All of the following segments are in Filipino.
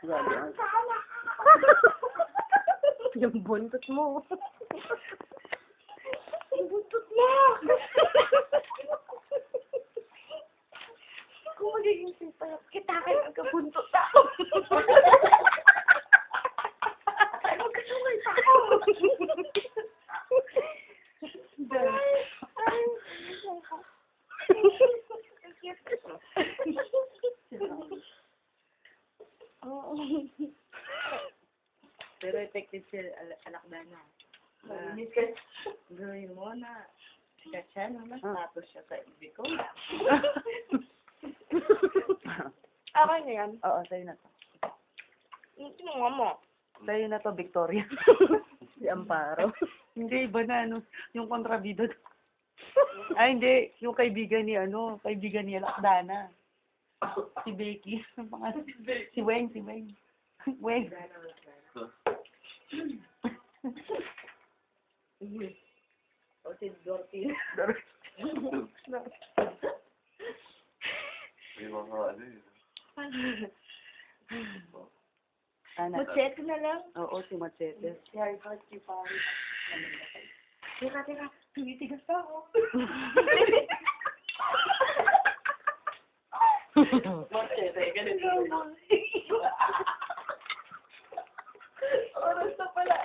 Gano'n. Yung buntot mo. Yung buntot mo! Kung magiging simpayap kita, kaya magkabuntot ako. Kaya magkasumay pa ako. Pero effective si Alakdana. Gawin mo na sikat siya nung tapos siya sa ibig ko. Okay na yan. Oo, sa'yo na to. Tinunga mo. Sa'yo na to, Victoria. Si Amparo. Hindi, iba na, ano, yung kontrabida. Ay, hindi. Yung kaibigan ni Alakdana. Si Becky. Si Weng. Weng. O si Dorothy. May mga ano yun. Machete na lang. Oo, si Machete. Si Harvard, si Paris. Teka. Tumitigas pa ako. Machete, ganito. Oras na pala.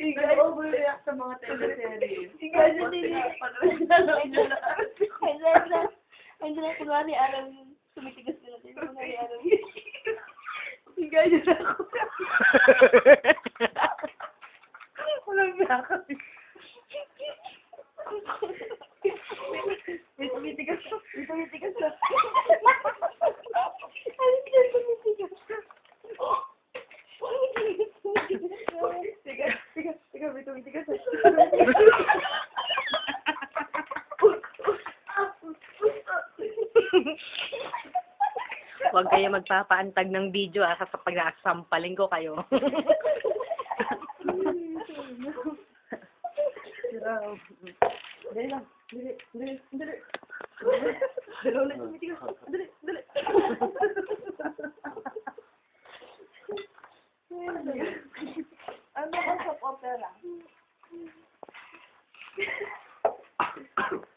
Nag-overreact sa mga teleserye. Hindi na kunwari alam tumitigas na natin. Kunwari alam. Ganyan ako. Walang biyaka. May tumitigas na. Sige. Huwag kayo magpapaantag ng video sa pag-sampaling ko kayo. Dali lang. Dali. Dalaw na tumitigas. Dali. Ano ba sa opera?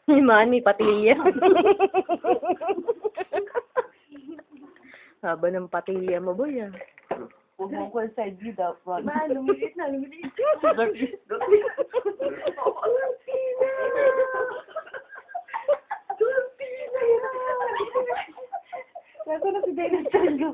Ni Manny, patilya. Haba ng patilya mo, boy, ah. Huwag mo ko side view daw. Lumiliit na. Nasa na si Dennis Tango.